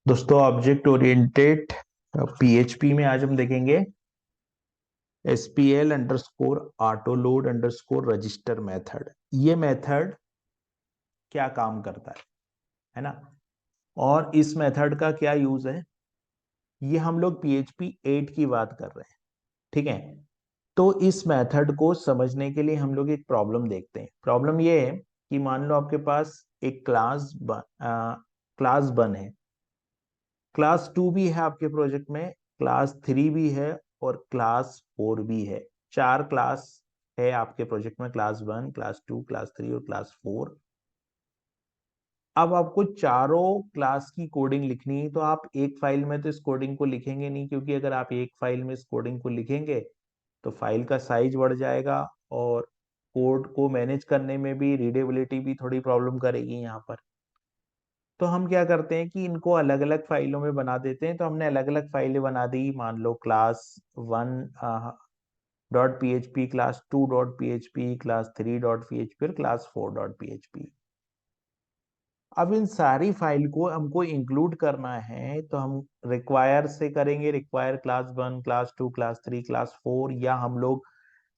दोस्तों object oriented PHP में आज हम देखेंगे SPL_AutoLoad_रजिस्टर मेथड। ये मेथड क्या काम करता है ना। और इस मेथड का क्या यूज है, ये हम लोग PHP 8 की बात कर रहे हैं। ठीक है, तो इस मेथड को समझने के लिए हम लोग एक प्रॉब्लम देखते हैं। प्रॉब्लम ये है कि मान लो आपके पास एक क्लास बन है, क्लास 2 भी है आपके प्रोजेक्ट में, क्लास 3 भी है और क्लास 4 भी है। चार क्लास है आपके प्रोजेक्ट में, क्लास 1, क्लास 2, क्लास 3 और क्लास 4। अब आपको चारों क्लास की कोडिंग लिखनी है, तो आप एक फाइल में तो इस कोडिंग को लिखेंगे नहीं, क्योंकि अगर आप एक फाइल में इस कोडिंग को लिखेंगे तो फाइल का साइज बढ़ जाएगा और कोड को मैनेज करने में भी, रीडेबिलिटी भी थोड़ी प्रॉब्लम करेगी यहाँ पर। तो हम क्या करते हैं कि इनको अलग अलग फाइलों में बना देते हैं। तो हमने अलग अलग फाइलें बना दी, मान लो class 1 dot PHP, class 2 dot PHP, class 3 dot PHP और क्लास 4 डॉट पीएचपी। अब इन सारी फाइल को हमको इंक्लूड करना है, तो हम रिक्वायर से करेंगे, require class 1, class 2, class 3, class 4, या हम लोग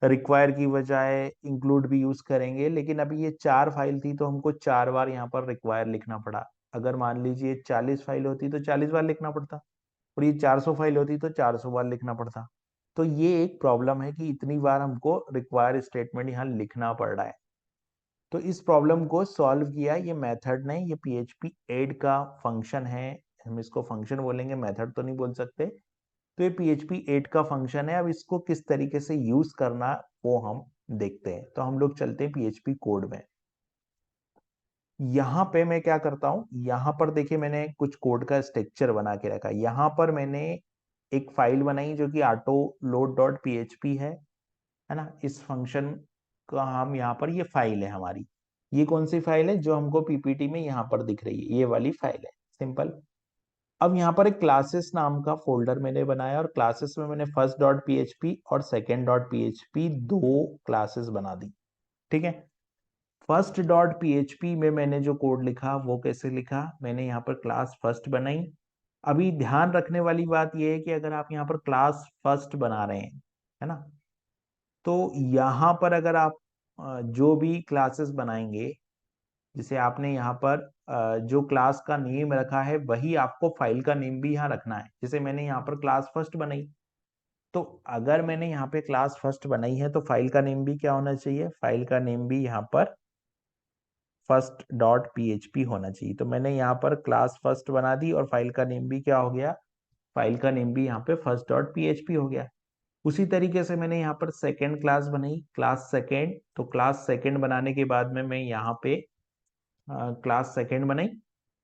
रिक्वायर की बजाय इंक्लूड भी यूज करेंगे। लेकिन अभी ये चार फाइल थी तो हमको चार बार यहाँ पर रिक्वायर लिखना पड़ा। अगर मान लीजिए 40 फाइल होती तो 40 बार लिखना पड़ता, और ये 400 फाइल होती तो 400 बार लिखना पड़ता। तो ये एक प्रॉब्लम है कि इतनी बार हमको रिक्वायर स्टेटमेंट यहाँ लिखना पड़ रहा है। तो इस प्रॉब्लम को सॉल्व किया ये मेथड ने। ये PHP 8 का फंक्शन है, हम इसको फंक्शन बोलेंगे, मेथड तो नहीं बोल सकते। तो ये PHP 8 का फंक्शन है। अब इसको किस तरीके से यूज करना वो हम देखते हैं। तो हम लोग चलते हैं PHP कोड में। यहाँ पे मैं क्या करता हूँ, यहाँ पर देखिए मैंने कुछ कोड का स्ट्रक्चर बना के रखा है। यहाँ पर मैंने एक फाइल बनाई जो कि AutoLoad.php है ना। इस फंक्शन का हम यहाँ पर, ये फाइल है हमारी। ये कौन सी फाइल है जो हमको पीपीटी में यहाँ पर दिख रही है, ये वाली फाइल है, सिंपल। अब यहाँ पर एक क्लासेस नाम का फोल्डर मैंने बनाया, और क्लासेस में मैंने फर्स्ट.php और सेकेंड.php दो क्लासेस बना दी। ठीक है, फर्स्ट.php में मैंने जो कोड लिखा वो कैसे लिखा, मैंने यहाँ पर क्लास फर्स्ट बनाई। अभी ध्यान रखने वाली बात यह है कि अगर आप यहाँ पर क्लास फर्स्ट बना रहे हैं, है ना, तो यहाँ पर अगर आप जो भी क्लासेस बनाएंगे, जैसे आपने यहाँ पर जो क्लास का नेम रखा है वही आपको फाइल का नेम भी यहाँ रखना है। जैसे मैंने यहाँ पर क्लास फर्स्ट बनाई, तो अगर मैंने यहाँ पे क्लास फर्स्ट बनाई है तो फाइल का नेम भी क्या होना चाहिए, फाइल का नेम भी यहाँ पर first.php होना चाहिए। तो मैंने यहाँ पर क्लास फर्स्ट बना दी और फाइल का नेम भी क्या हो गया, फाइल का नेम भी यहाँ पे first.php हो गया। उसी तरीके से मैंने यहाँ पर सेकेंड क्लास बनाई, क्लास सेकेंड। तो क्लास सेकेंड बनाने के बाद में मैं यहाँ पे क्लास सेकेंड बनाई,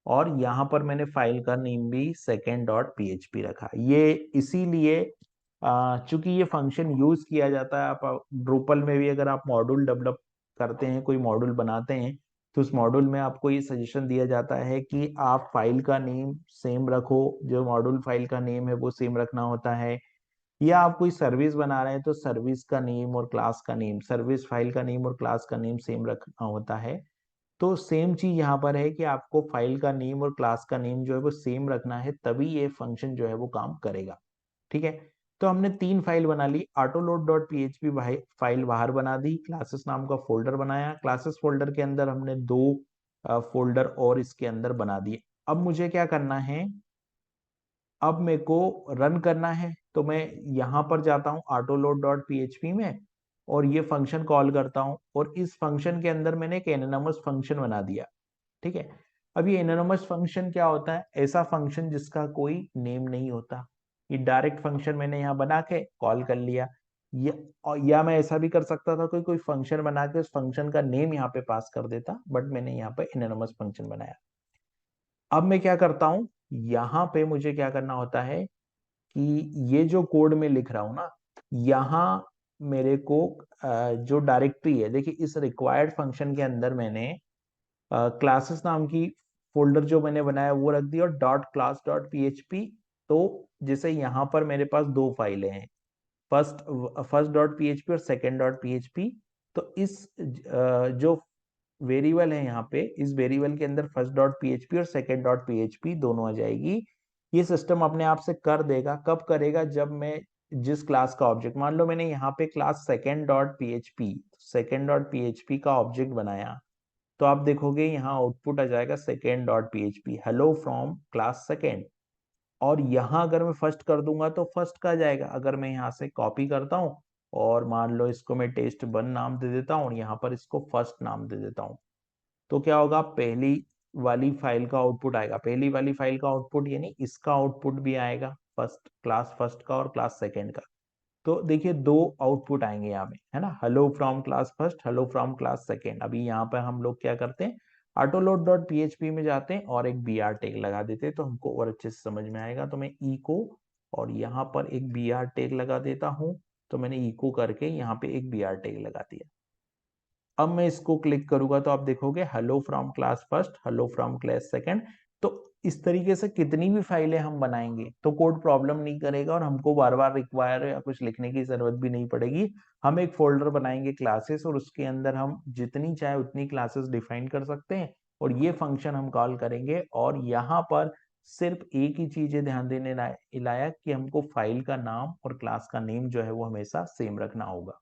और यहाँ पर मैंने फाइल का नेम भी second.php रखा। ये इसीलिए चूंकि ये फंक्शन यूज किया जाता है, आप ड्रूपल में भी अगर आप मॉड्यूल डेवलप करते हैं, कोई मॉड्यूल बनाते हैं, तो उस मॉड्यूल में आपको ये सजेशन दिया जाता है कि आप फाइल का नेम सेम रखो, जो मॉड्यूल फाइल का नेम है वो सेम रखना होता है। या आप कोई सर्विस बना रहे हैं तो सर्विस का नेम और क्लास का नेम, सर्विस फाइल का नेम और क्लास का नेम सेम रखना होता है। तो सेम चीज यहाँ पर है कि आपको फाइल का नेम और क्लास का नेम जो है वो सेम रखना है, तभी ये फंक्शन जो है वो काम करेगा। ठीक है, तो हमने तीन फाइल बना ली। AutoLoad.php फाइल बाहर बना दी, क्लासेस नाम का फोल्डर बनाया, क्लासेस फोल्डर के अंदर हमने दो फोल्डर और इसके अंदर बना दिए। अब मुझे क्या करना है, अब मेरे को रन करना है। तो मैं यहाँ पर जाता हूँ AutoLoad.php में, और ये फंक्शन कॉल करता हूँ, और इस फंक्शन के अंदर मैंने एक एनोनिमस फंक्शन बना दिया। ठीक है, अब ये एनोनिमस फंक्शन क्या होता है, ऐसा फंक्शन जिसका कोई नेम नहीं होता। ये डायरेक्ट फंक्शन मैंने यहाँ बना के कॉल कर लिया। या मैं ऐसा भी कर सकता था, कोई कोई फंक्शन बना के उस फंक्शन का नेम यहाँ पे पास कर देता, बट मैंने यहाँ पे एनोनिमस फंक्शन बनाया। अब मैं क्या करता हूँ, यहाँ पे मुझे क्या करना होता है कि ये जो कोड में लिख रहा हूँ ना, यहाँ मेरे को जो डायरेक्टरी है, देखिए इस रिक्वायर्ड फंक्शन के अंदर मैंने क्लासेस नाम की फोल्डर जो मैंने बनाया वो रख दिया, और .class.php। तो जैसे यहाँ पर मेरे पास दो फाइलें हैं, फर्स्ट.php और सेकेंड.php। तो इस जो वेरिएबल है यहाँ पे, इस वेरिएबल के अंदर फर्स्ट डॉट पीएचपी और सेकंड डॉट पीएचपी दोनों आ जाएगी। ये सिस्टम अपने आप से कर देगा। कब करेगा? जब मैं जिस क्लास का ऑब्जेक्ट, मान लो मैंने यहाँ पे क्लास सेकंड डॉट पीएचपी का ऑब्जेक्ट बनाया, तो आप देखोगे यहाँ आउटपुट आ जाएगा second dot PHP, hello from class second. और यहाँ अगर मैं फर्स्ट कर दूंगा तो फर्स्ट का जाएगा। अगर मैं यहाँ से कॉपी करता हूँ और मान लो इसको मैं test1 नाम दे देता हूँ और यहाँ पर इसको फर्स्ट नाम दे देता हूँ, तो क्या होगा? पहली वाली फाइल का आउटपुट आएगा। पहली वाली फाइल का आउटपुट यानी इसका आउटपुट भी आएगा, फर्स्ट क्लास फर्स्ट का और क्लास सेकंड का। तो देखिए दो आउटपुट आएंगे यहाँ में, है ना, hello from class first, hello from class second. अभी यहाँ पर हम लोग क्या करते हैं, ऑटोलोड डॉट पीएचपी में जाते हैं और एक br टैग लगा देते हैं, तो हमको और अच्छे से समझ में आएगा। तो मैं इको और यहाँ पर एक br टैग लगा देता हूँ। तो मैंने इको करके यहाँ पे एक br टैग लगा दिया। अब मैं इसको क्लिक करूंगा तो आप देखोगे hello from class first, hello from class second. तो इस तरीके से कितनी भी फाइलें हम बनाएंगे तो कोड प्रॉब्लम नहीं करेगा और हमको बार बार रिक्वायर या कुछ लिखने की जरूरत भी नहीं पड़ेगी। हम एक फोल्डर बनाएंगे क्लासेस और उसके अंदर हम जितनी चाहे उतनी क्लासेस डिफाइन कर सकते हैं और ये फंक्शन हम कॉल करेंगे। और यहाँ पर सिर्फ एक ही चीज है ध्यान देने लायक कि हमको फाइल का नाम और क्लास का नेम जो है वो हमेशा सेम रखना होगा।